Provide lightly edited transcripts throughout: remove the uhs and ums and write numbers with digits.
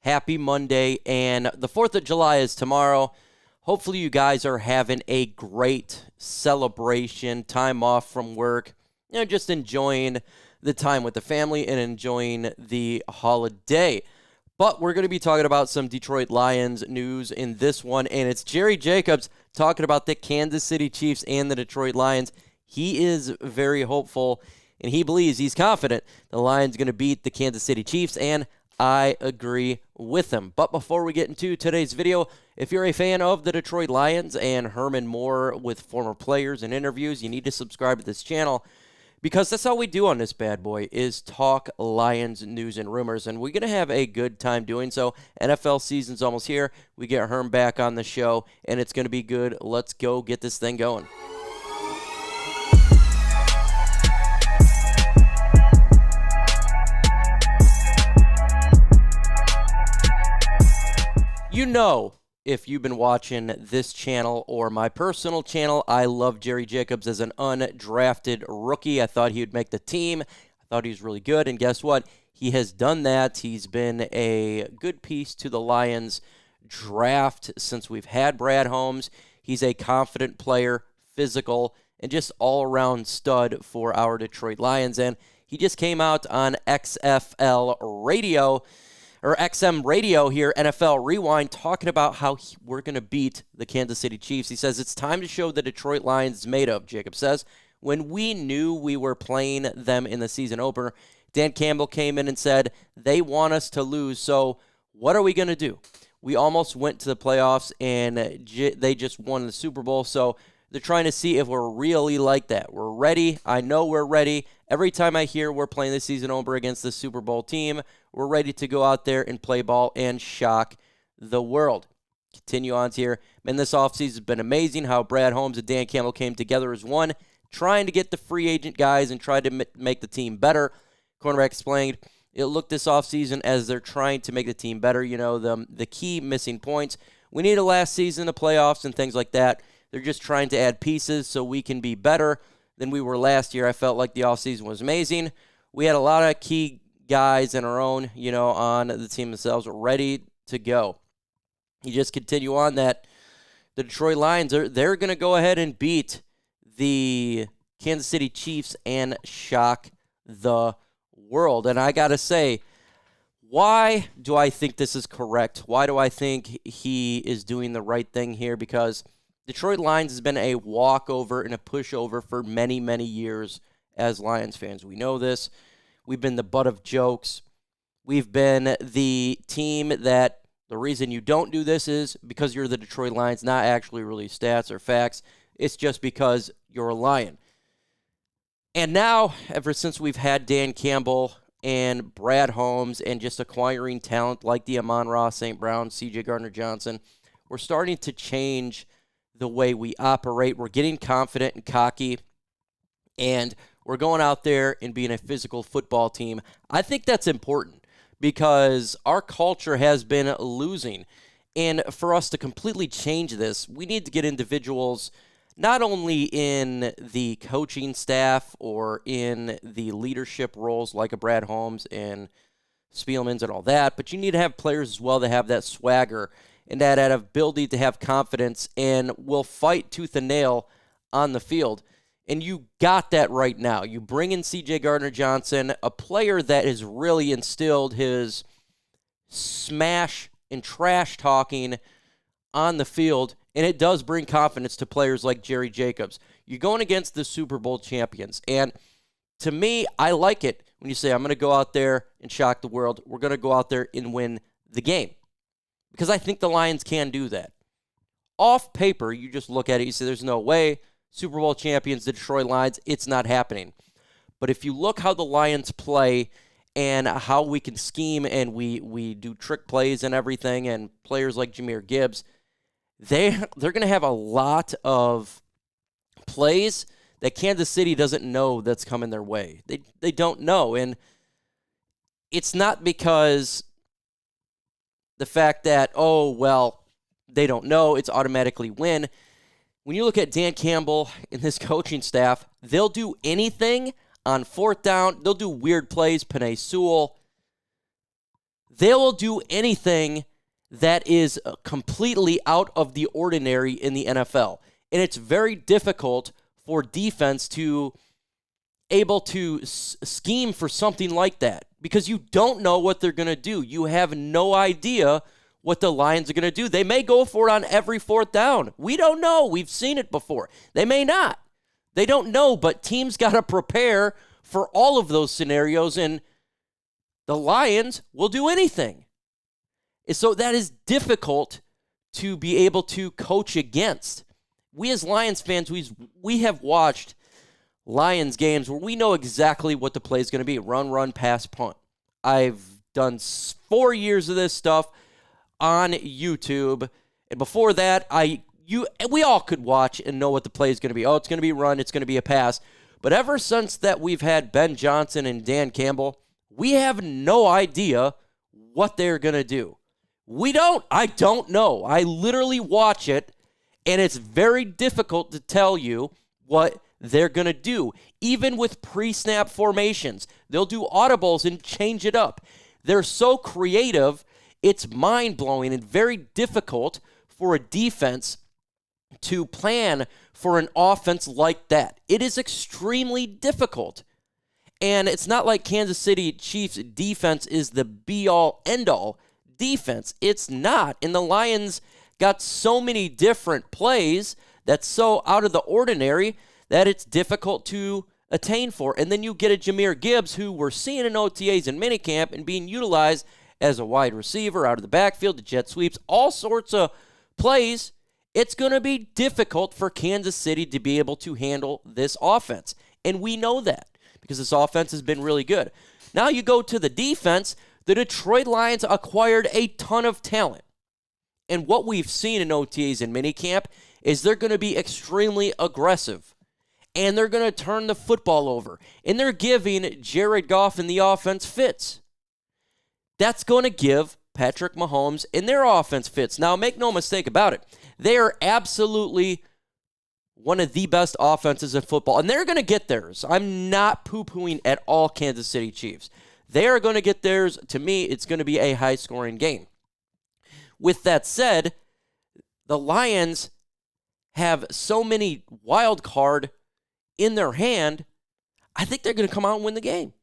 Happy Monday, and the 4th of July is tomorrow. Hopefully you guys are having a great celebration, time off from work, just enjoying the time with the family and enjoying the holiday. But we're going to be talking about some Detroit Lions news in this one, and it's Jerry Jacobs talking about the Kansas City Chiefs and the Detroit Lions. He is very hopeful, and he believes, he's confident, the Lions are going to beat the Kansas City Chiefs, and I agree with him. But before we get into today's video, if you're a fan of the Detroit Lions and Herman Moore with former players and interviews, you need to subscribe to this channel because that's all we do on this bad boy is talk Lions news and rumors, and we're going to have a good time doing so. NFL season's almost here. We get Herm back on the show, and it's going to be good. Let's go get this thing going. You know, if you've been watching this channel or my personal channel, I love Jerry Jacobs as an undrafted rookie. I thought he would make the team. I thought he was really good, and guess what? He has done that. He's been a good piece to the Lions draft since we've had Brad Holmes. He's a confident player, physical, and just all-around stud for our Detroit Lions, and he just came out on XFL radio, or XM Radio here, NFL Rewind, talking about how we're going to beat the Kansas City Chiefs. He says, it's time to show the Detroit Lions is made of, Jacob says. When we knew we were playing them in the season opener, Dan Campbell came in and said, they want us to lose, so what are we going to do? We almost went to the playoffs, and they just won the Super Bowl, so they're trying to see if we're really like that. We're ready. I know we're ready. Every time I hear we're playing the season opener against the Super Bowl team, we're ready to go out there and play ball and shock the world. Continue on here. Man, this offseason has been amazing how Brad Holmes and Dan Campbell came together as one, trying to get the free agent guys and try to make the team better. Cornerback explained, it looked this offseason as they're trying to make the team better. You know, the key missing points. We needed last season, the playoffs and things like that. They're just trying to add pieces so we can be better than we were last year. I felt like the offseason was amazing. We had a lot of key guys in our own, on the team themselves ready to go. You just continue on that the Detroit Lions, they're going to go ahead and beat the Kansas City Chiefs and shock the world. And I got to say, why do I think this is correct? Why do I think he is doing the right thing here? Because Detroit Lions has been a walkover and a pushover for many, many years as Lions fans. We know this. We've been the butt of jokes. We've been the team that the reason you don't do this is because you're the Detroit Lions, not actually really stats or facts. It's just because you're a Lion. And now, ever since we've had Dan Campbell and Brad Holmes and just acquiring talent like the Amon-Ra St. Brown, C.J. Gardner-Johnson, we're starting to change the way we operate. We're getting confident and cocky, and we're going out there and being a physical football team. I think that's important because our culture has been losing. And for us to completely change this, we need to get individuals not only in the coaching staff or in the leadership roles like a Brad Holmes and Spielman's and all that, but you need to have players as well that have that swagger and that ability to have confidence and will fight tooth and nail on the field. And you got that right now. You bring in C.J. Gardner-Johnson, a player that has really instilled his smash and trash talking on the field, and it does bring confidence to players like Jerry Jacobs. You're going against the Super Bowl champions, and to me, I like it when you say, I'm going to go out there and shock the world. We're going to go out there and win the game. Because I think the Lions can do that. Off paper, you just look at it, you say, there's no way. Super Bowl champions, the Detroit Lions, it's not happening. But if you look how the Lions play and how we can scheme and we do trick plays and everything, and players like Jahmyr Gibbs, they're going to have a lot of plays that Kansas City doesn't know that's coming their way. They don't know. And it's not because the fact that, they don't know, it's automatically win. When you look at Dan Campbell and his coaching staff, they'll do anything on fourth down. They'll do weird plays, Penei Sewell. They will do anything that is completely out of the ordinary in the NFL. And it's very difficult for defense to able to scheme for something like that because you don't know what they're going to do. You have no idea what the Lions are going to do. They may go for it on every fourth down. We don't know. We've seen it before. They may not. They don't know, but teams got to prepare for all of those scenarios, and the Lions will do anything. So that is difficult to be able to coach against. We as Lions fans, we have watched Lions games where we know exactly what the play is going to be. Run, pass, punt. I've done 4 years of this stuff on YouTube. And before that, we all could watch and know what the play is going to be. Oh, it's going to be run, it's going to be a pass. But ever since that we've had Ben Johnson and Dan Campbell, we have no idea what they're going to do. I don't know. I literally watch it, and it's very difficult to tell you what they're going to do. Even with pre-snap formations, they'll do audibles and change it up. They're so creative, it's mind-blowing and very difficult for a defense to plan for an offense like that. It is extremely difficult. And it's not like Kansas City Chiefs defense is the be-all, end-all defense. It's not. And the Lions got so many different plays that's so out of the ordinary that it's difficult to attain for. And then you get a Jahmyr Gibbs, who we're seeing in OTAs and minicamp and being utilized as a wide receiver out of the backfield, the jet sweeps, all sorts of plays. It's going to be difficult for Kansas City to be able to handle this offense. And we know that because this offense has been really good. Now you go to the defense. The Detroit Lions acquired a ton of talent. And what we've seen in OTAs and minicamp is they're going to be extremely aggressive. And they're going to turn the football over. And they're giving Jared Goff and the offense fits. That's going to give Patrick Mahomes and their offense fits. Now, make no mistake about it. They are absolutely one of the best offenses in football. And they're going to get theirs. I'm not poo-pooing at all Kansas City Chiefs. They are going to get theirs. To me, it's going to be a high-scoring game. With that said, the Lions have so many wild card in their hand, I think they're going to come out and win the game.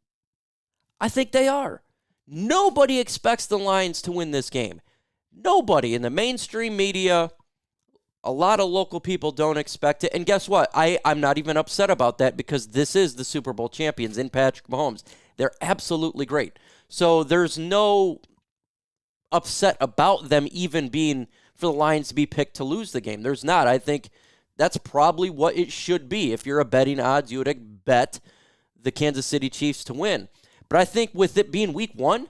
I think they are. Nobody expects the Lions to win this game. Nobody in the mainstream media, a lot of local people don't expect it. And guess what? I'm not even upset about that because this is the Super Bowl champions in Patrick Mahomes. They're absolutely great. So there's no upset about them even being for the Lions to be picked to lose the game. There's not. I think that's probably what it should be. If you're a betting odds, you would bet the Kansas City Chiefs to win. But I think with it being week 1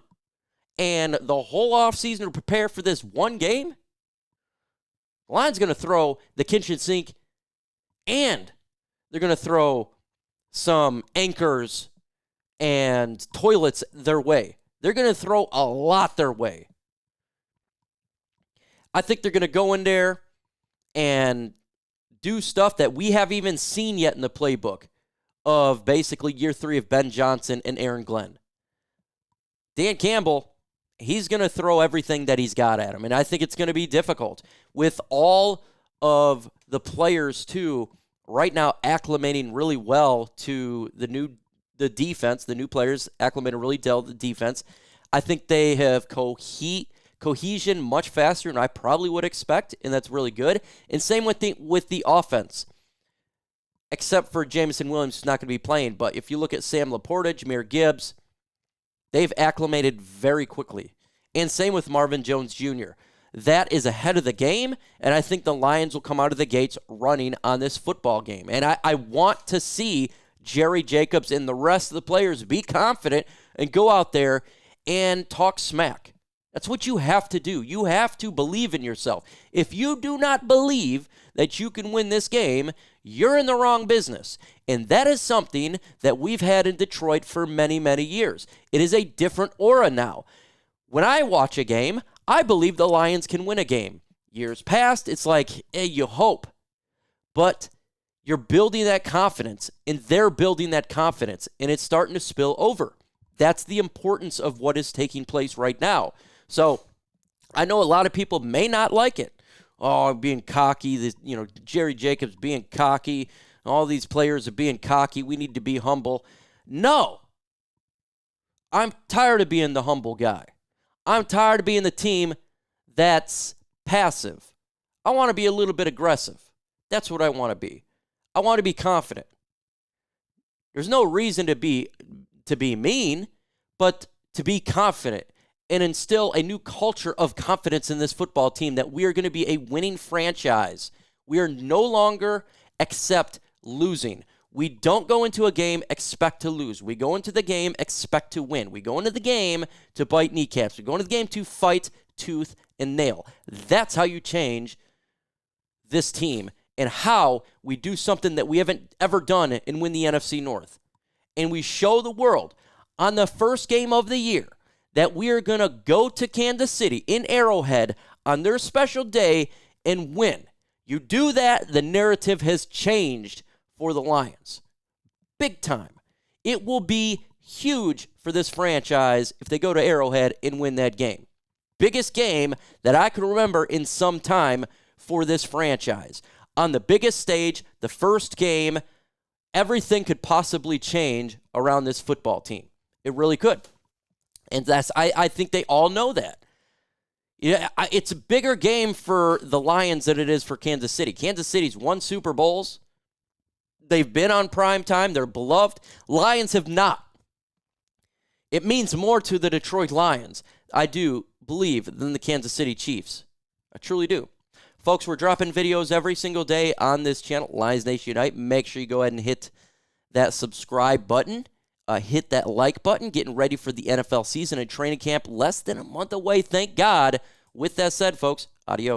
and the whole offseason to prepare for this one game, the Lions going to throw the kitchen sink and they're going to throw some anchors and toilets their way. They're going to throw a lot their way. I think they're going to go in there and do stuff that we haven't even seen yet in the playbook of basically year 3 of Ben Johnson and Aaron Glenn. Dan Campbell, he's going to throw everything that he's got at him, and I think it's going to be difficult with all of the players, too, right now acclimating really well to the defense. The new players acclimating really well to the defense. I think they have cohesion much faster than I probably would expect, and that's really good. And same with the offense, except for Jameson Williams, who's not going to be playing. But if you look at Sam Laporta, Jahmyr Gibbs, they've acclimated very quickly. And same with Marvin Jones Jr. That is ahead of the game, and I think the Lions will come out of the gates running on this football game. And I want to see Jerry Jacobs and the rest of the players be confident and go out there and talk smack. That's what you have to do. You have to believe in yourself. If you do not believe that you can win this game, you're in the wrong business. And that is something that we've had in Detroit for many, many years. It is a different aura now. When I watch a game, I believe the Lions can win a game. Years past, it's like, hey, you hope. But you're building that confidence, and they're building that confidence, and it's starting to spill over. That's the importance of what is taking place right now. So I know a lot of people may not like it. Oh, I'm being cocky. Jerry Jacobs being cocky. All these players are being cocky. We need to be humble. No. I'm tired of being the humble guy. I'm tired of being the team that's passive. I want to be a little bit aggressive. That's what I want to be. I want to be confident. There's no reason to be mean, but to be confident and instill a new culture of confidence in this football team that we are going to be a winning franchise. We are no longer accept losing. We don't go into a game expect to lose. We go into the game expect to win. We go into the game to bite kneecaps. We go into the game to fight tooth and nail. That's how you change this team and how we do something that we haven't ever done and win the NFC North. And we show the world on the first game of the year that we are going to go to Kansas City in Arrowhead on their special day and win. You do that, the narrative has changed for the Lions. Big time. It will be huge for this franchise if they go to Arrowhead and win that game. Biggest game that I can remember in some time for this franchise. On the biggest stage, the first game, everything could possibly change around this football team. It really could. And I think they all know that. Yeah, it's a bigger game for the Lions than it is for Kansas City. Kansas City's won Super Bowls. They've been on prime time. They're beloved. Lions have not. It means more to the Detroit Lions, I do believe, than the Kansas City Chiefs. I truly do. Folks, we're dropping videos every single day on this channel, Lions Nation Unite. Make sure you go ahead and hit that subscribe button. Hit that like button. Getting ready for the NFL season and training camp less than a month away, thank God. With that said, folks, adios.